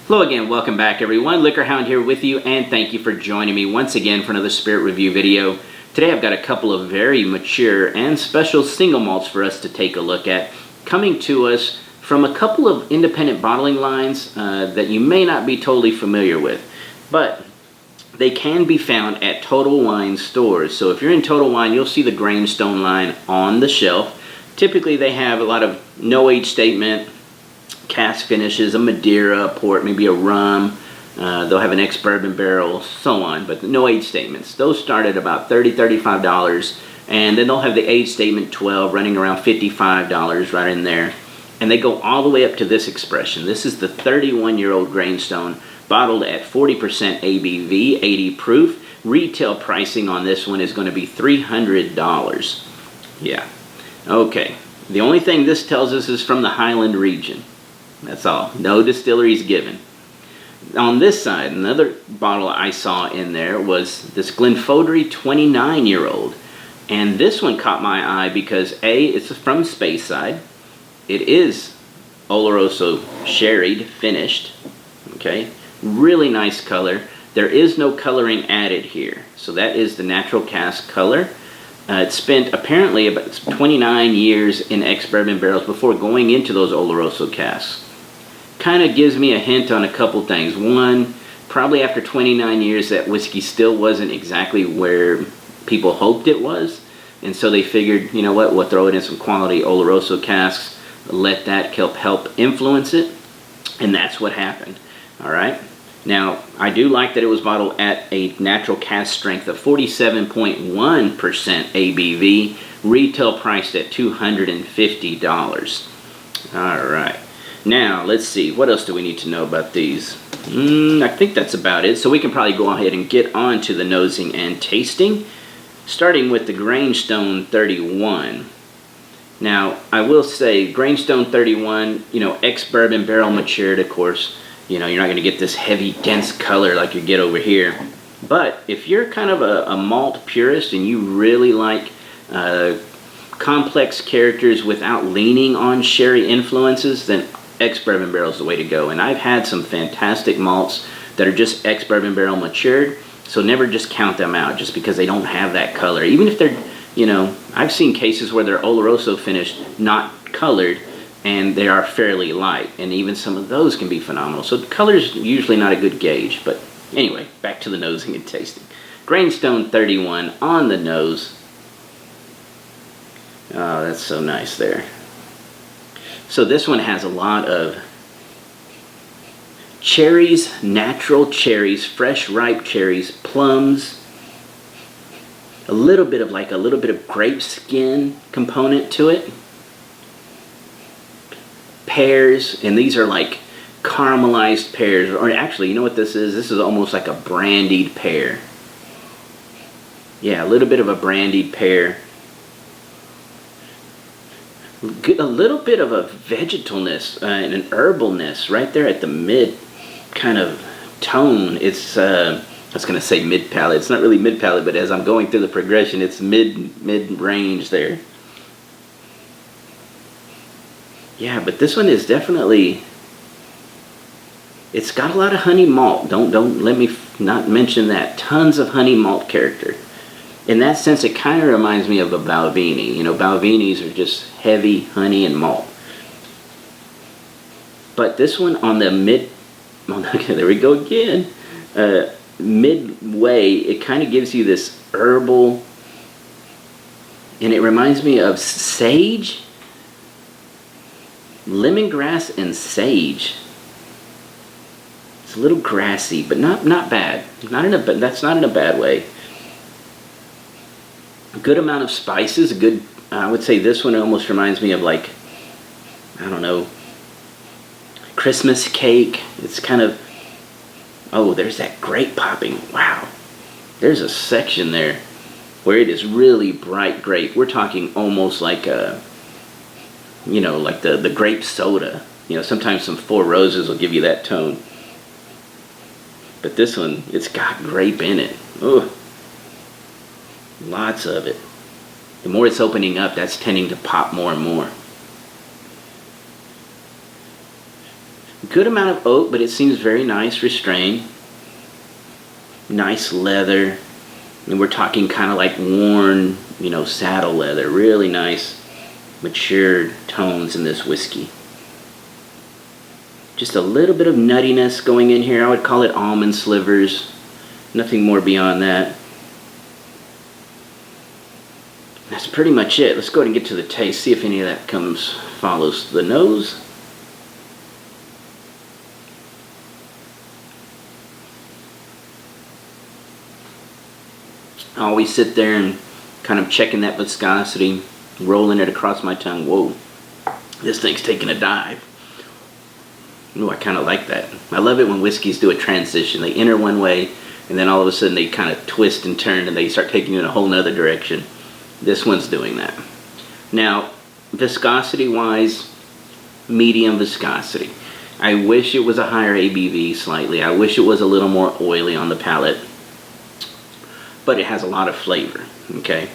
Hello again, welcome back everyone. LiquorHound here with you, and thank you for joining me once again for another spirit review video. Today I've got a couple of very mature and special single malts for us to take a look at, coming to us from a couple of independent bottling lines that you may not be totally familiar with, but they can be found at Total Wine stores. So if you're in Total Wine, you'll see the Grangestone line on the shelf. Typically they have a lot of no age statement, cask finishes, a Madeira, a port, maybe a rum. They'll have an ex-bourbon barrel, so on, but no age statements. Those start at about $30, $35, and then they'll have the age statement 12 running around $55 right in there. And they go all the way up to this expression. This is the 31-year-old Grangestone, bottled at 40% ABV, 80 proof. Retail pricing on this one is going to be $300. Yeah, okay. The only thing this tells us is from the Highland region. That's all. No distilleries given. On this side, another bottle I saw in there was this Glen Fohdry 29-year-old. And this one caught my eye because A, it's from Speyside. It is oloroso sherried, finished. Okay, really nice color. There is no coloring added here. So that is the natural cask color. It spent apparently about 29 years in ex-bourbon barrels before going into those oloroso casks. Kind of gives me a hint on a couple things. One, probably after 29 years that whiskey still wasn't exactly where people hoped it was, and so they figured, you know what, we'll throw it in some quality oloroso casks, let that help influence it, and that's what happened. Alright, now I do like that it was bottled at a natural cask strength of 47.1% ABV, retail priced at $250. Alright. Now, let's see, what else do we need to know about these? I think that's about it. So we can probably go ahead and get on to the nosing and tasting, starting with the Grangestone 31. Now, I will say, Grangestone 31, you know, ex-bourbon barrel matured, of course. You know, you're not going to get this heavy, dense color like you get over here. But if you're kind of a malt purist and you really like complex characters without leaning on sherry influences, then ex-bourbon barrel is the way to go. And I've had some fantastic malts that are just ex-bourbon barrel matured, so never just count them out just because they don't have that color. Even if they're, you know, I've seen cases where they're oloroso finished, not colored, and they are fairly light, and even some of those can be phenomenal. So the color is usually not a good gauge, but anyway, back to the nosing and tasting. Grangestone 31 on the nose. Oh, that's so nice there. So this one has a lot of cherries, natural cherries, fresh ripe cherries, plums, a little bit of grape skin component to it, pears, and these are like caramelized pears, or actually, you know what this is? This is almost like a brandied pear. Yeah, a little bit of a brandied pear. A little bit of a vegetalness and an herbalness right there at the mid kind of tone. It's I was gonna say mid palate. It's not really mid palate, but as I'm going through the progression, it's mid range there. Yeah, but this one is definitely. It's got a lot of honey malt. Don't let me not mention that. Tons of honey malt character. In that sense, it kind of reminds me of a Balvenie. You know, Balvenies are just heavy honey and malt. But this one on the there we go again. Midway, it kind of gives you this herbal, and it reminds me of sage, lemongrass and sage. It's a little grassy, but not bad. That's not in a bad way. Good amount of spices, I would say this one almost reminds me of, like, I don't know, Christmas cake. It's kind of, oh, there's that grape popping. Wow. There's a section there where it is really bright grape. We're talking almost like a, you know, like the grape soda. You know, sometimes some Four Roses will give you that tone. But this one, it's got grape in it. Ugh. Lots of it. The more it's opening up, that's tending to pop more and more. Good amount of oak, but it seems very nice, restrained. Nice leather. And we're talking kind of like worn, saddle leather. Really nice, mature tones in this whiskey. Just a little bit of nuttiness going in here. I would call it almond slivers. Nothing more beyond that. That's pretty much it. Let's go ahead and get to the taste. See if any of that follows the nose. I always sit there and kind of checking that viscosity, rolling it across my tongue. Whoa, this thing's taking a dive. Ooh, I kind of like that. I love it when whiskeys do a transition. They enter one way, and then all of a sudden they kind of twist and turn, and they start taking you in a whole nother direction. This one's doing that. Now, viscosity-wise, medium viscosity. I wish it was a higher ABV slightly. I wish it was a little more oily on the palate. But it has a lot of flavor, okay?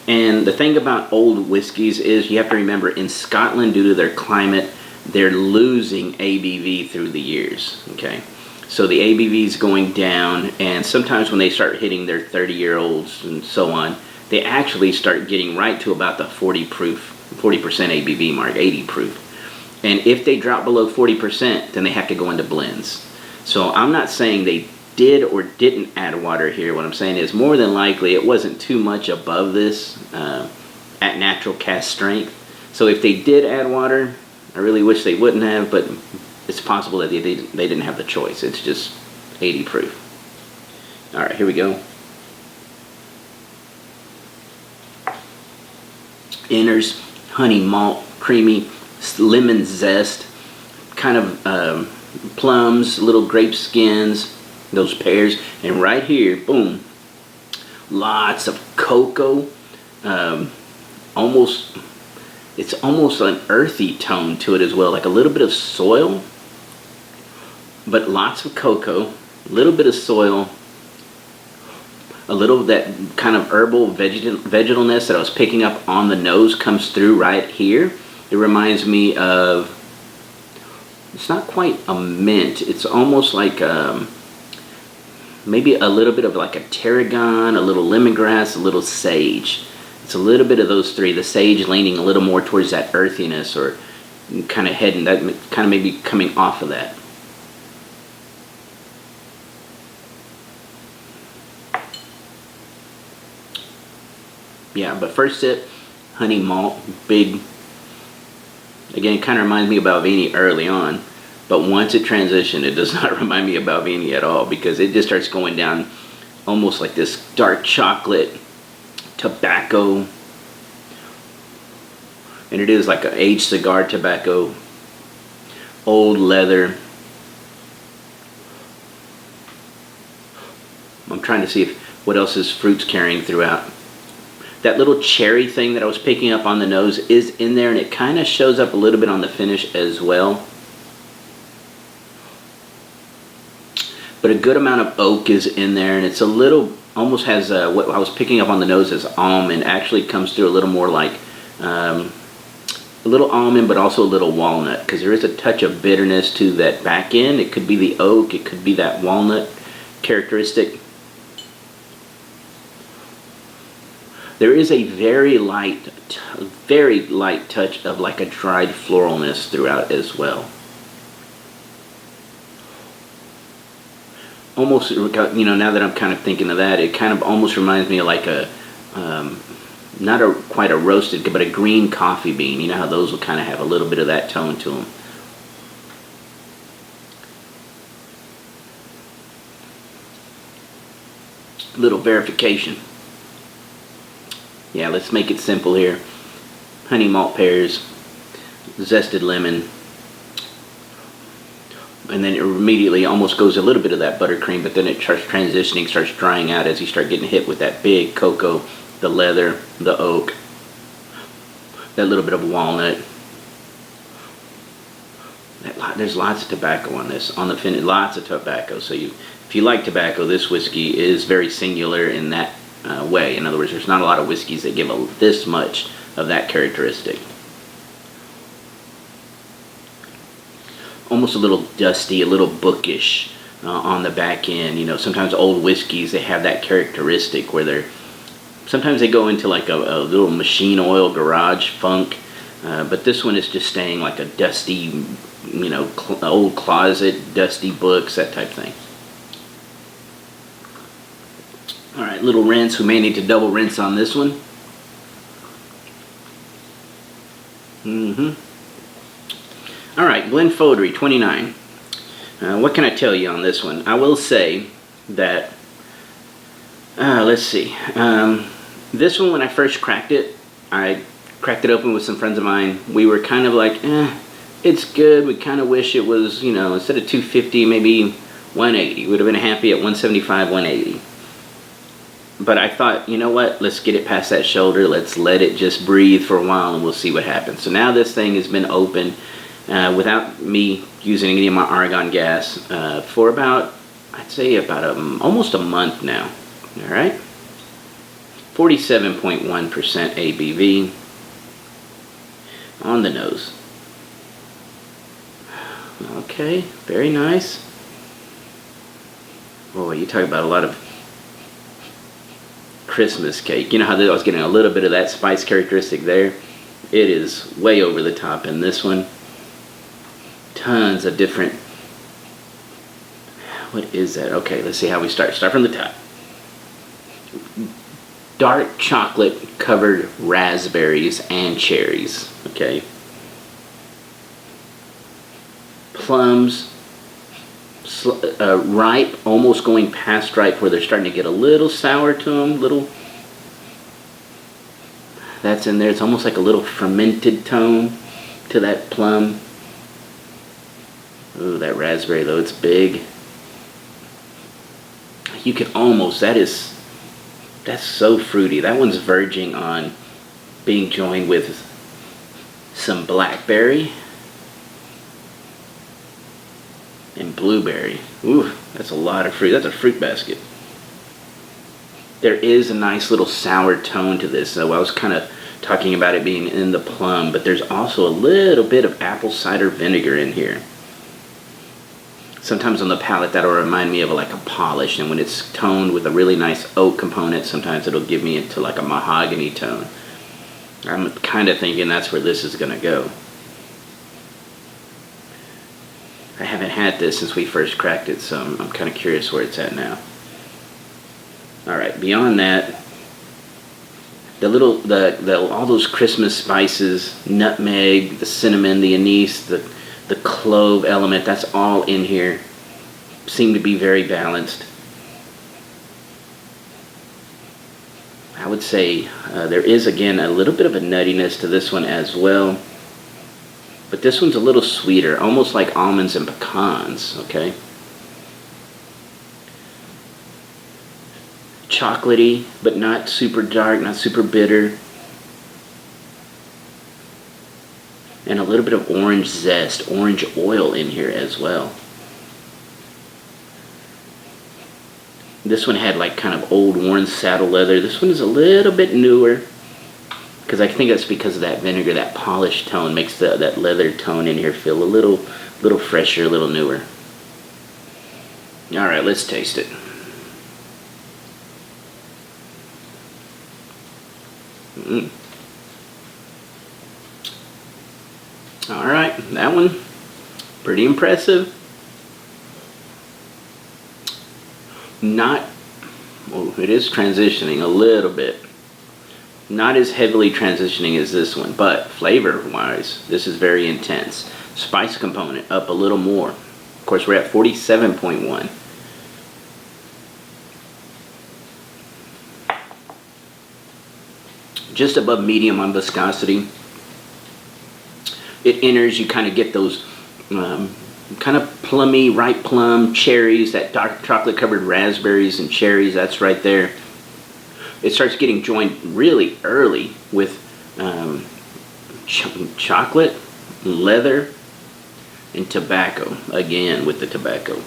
And the thing about old whiskeys is you have to remember, in Scotland, due to their climate, they're losing ABV through the years, okay? So the ABV is going down, and sometimes when they start hitting their 30-year-olds and so on, they actually start getting right to about the 40% ABV mark, 80 proof. And if they drop below 40%, then they have to go into blends. So I'm not saying they did or didn't add water here. What I'm saying is more than likely it wasn't too much above this at natural cask strength. So if they did add water, I really wish they wouldn't have, but it's possible that they didn't have the choice. It's just 80 proof. All right, here we go. Enters honey malt, creamy, lemon zest, kind of plums, little grape skins, those pears, and right here, boom, lots of cocoa. It's almost an earthy tone to it as well, like a little bit of soil, but lots of cocoa, a little bit of soil, a little of that kind of herbal vegetalness that I was picking up on the nose comes through right here. It reminds me of, it's not quite a mint, it's almost like maybe a little bit of like a tarragon, a little lemongrass, a little sage. It's a little bit of those three, the sage leaning a little more towards that earthiness, or kind of heading, that kind of maybe coming off of that. Yeah, but first sip, honey malt, big. Again, it kind of reminds me of Balvenie early on, but once it transitioned, it does not remind me of Balvenie at all, because it just starts going down almost like this dark chocolate, tobacco, and it is like an aged cigar tobacco, old leather. I'm trying to see what else is fruits carrying throughout. That little cherry thing that I was picking up on the nose is in there, and it kind of shows up a little bit on the finish as well. But a good amount of oak is in there, and it's a little, almost has what I was picking up on the nose as almond. Actually comes through a little more like a little almond, but also a little walnut, because there is a touch of bitterness to that back end. It could be the oak, it could be that walnut characteristic. There is a very light touch of like a dried floralness throughout as well. Almost, now that I'm kind of thinking of that, it kind of almost reminds me of like a, not quite a roasted, but a green coffee bean. You know how those will kind of have a little bit of that tone to them. Little verification. Yeah, let's make it simple here. Honey malt pears, zested lemon, and then it immediately almost goes a little bit of that buttercream, but then it starts transitioning, starts drying out as you start getting hit with that big cocoa, the leather, the oak, that little bit of walnut. There's lots of tobacco on this, on the finish, lots of tobacco. So if you like tobacco, this whiskey is very singular in that way. In other words, there's not a lot of whiskeys that give this much of that characteristic. almost a little dusty, a little bookish on the back end. You know, sometimes old whiskeys, they have that characteristic where sometimes they go into like a little machine oil garage funk, but this one is just staying like a dusty, you know, old closet, dusty books, that type of thing. All right, little rinse. We may need to double rinse on this one. All right, Glen Fohdry, 29. What can I tell you on this one? I will say that, let's see. This one, when I first cracked it, I cracked it open with some friends of mine. We were kind of like, it's good. We kind of wish it was, you know, instead of 250, maybe 180. Would have been happy at 175, 180. But I thought, you know what, let's get it past that shoulder. Let's let it just breathe for a while and we'll see what happens. So now this thing has been open without me using any of my argon gas for about, I'd say about almost a month now. All right. 47.1% ABV on the nose. Okay, very nice. Oh, you talk about a lot of Christmas cake. You know how I was getting a little bit of that spice characteristic there? It is way over the top in this one. Tons of different... What is that? Okay, let's see how we start. Start from the top. Dark chocolate covered raspberries and cherries. Okay. Plums. Ripe, almost going past ripe, where they're starting to get a little sour to them. That's in there. It's almost like a little fermented tone to that plum. Ooh, that raspberry though, it's big. You can almost, that's so fruity. That one's verging on being joined with some blackberry and blueberry. Ooh, that's a lot of fruit. That's a fruit basket. There is a nice little sour tone to this. So I was kind of talking about it being in the plum, but there's also a little bit of apple cider vinegar in here. Sometimes on the palate that'll remind me of like a polish, and when it's toned with a really nice oak component, sometimes it'll give me into like a mahogany tone. I'm kind of thinking that's where this is going to go. I haven't had this since we first cracked it, so I'm kind of curious where it's at now. All right, beyond that, all those Christmas spices, nutmeg, the cinnamon, the anise, the clove element, that's all in here. Seem to be very balanced. I would say there is, again, a little bit of a nuttiness to this one as well. But this one's a little sweeter, almost like almonds and pecans, okay? Chocolatey, but not super dark, not super bitter. And a little bit of orange zest, orange oil in here as well. This one had like kind of old worn saddle leather. This one is a little bit newer, because I think that's because of that vinegar. That polished tone makes that leather tone in here feel a little fresher, a little newer. All right, let's taste it. All right, that one, pretty impressive. It is transitioning a little bit. Not as heavily transitioning as this one, but flavor-wise, this is very intense. Spice component up a little more. Of course, we're at 47.1. Just above medium on viscosity. It enters, you kind of get those kind of plummy, ripe plum, cherries, that dark chocolate covered raspberries and cherries, that's right there. It starts getting joined really early with chocolate, leather, and tobacco, again with the tobacco.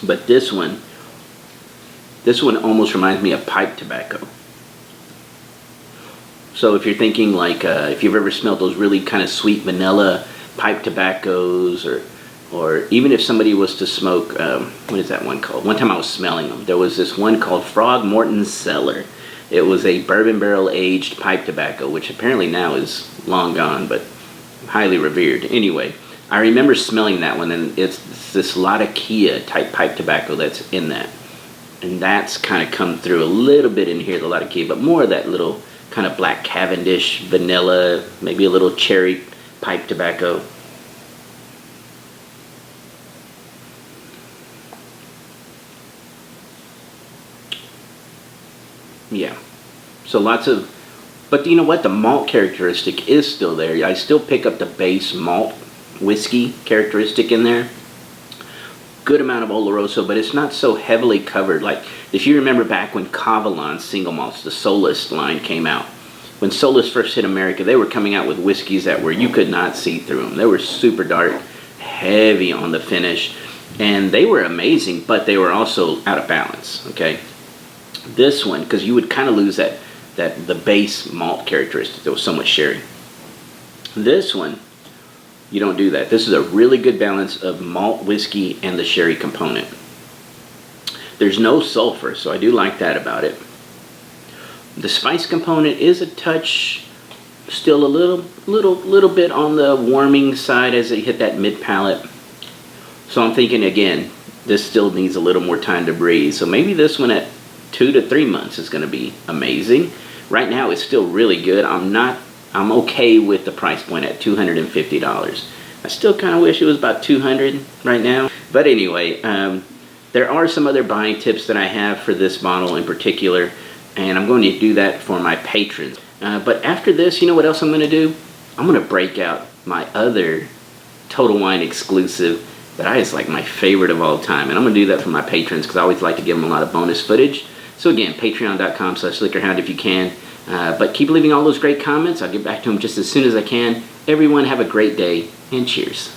But this one almost reminds me of pipe tobacco. So if you're thinking like, if you've ever smelled those really kind of sweet vanilla pipe tobaccos, or or even if somebody was to smoke, what is that one called? One time I was smelling them. There was this one called Frog Morton's Cellar. It was a bourbon barrel aged pipe tobacco, which apparently now is long gone, but highly revered. Anyway, I remember smelling that one, and it's this Latakia type pipe tobacco that's in that. And that's kind of come through a little bit in here, the Latakia, but more of that little kind of black Cavendish, vanilla, maybe a little cherry pipe tobacco. Yeah, so lots of, but you know what, the malt characteristic is still there. I still pick up the base malt whiskey characteristic in there. Good amount of oloroso, but it's not so heavily covered. Like if you remember back when Cavalon single malts, the Solus line came out. When Solus first hit America, they were coming out with whiskeys that were, you could not see through them. They were super dark, heavy on the finish, and they were amazing, but they were also out of balance, okay? This one, because you would kind of lose the base malt characteristic. There was so much sherry. This one, you don't do that. This is a really good balance of malt whiskey and the sherry component. There's no sulfur, so I do like that about it. The spice component is a touch, still a little bit on the warming side as it hit that mid palate. So I'm thinking again, this still needs a little more time to breathe. So maybe this one at 2 to 3 months is going to be amazing. Right now it's still really good. I'm okay with the price point at $250. I still kind of wish it was about $200 right now. But anyway, there are some other buying tips that I have for this bottle in particular, and I'm going to do that for my patrons. But after this, you know what else I'm going to do? I'm going to break out my other Total Wine exclusive that is like my favorite of all time. And I'm going to do that for my patrons because I always like to give them a lot of bonus footage. So again, patreon.com/LiquorHound if you can. But keep leaving all those great comments. I'll get back to them just as soon as I can. Everyone have a great day, and cheers.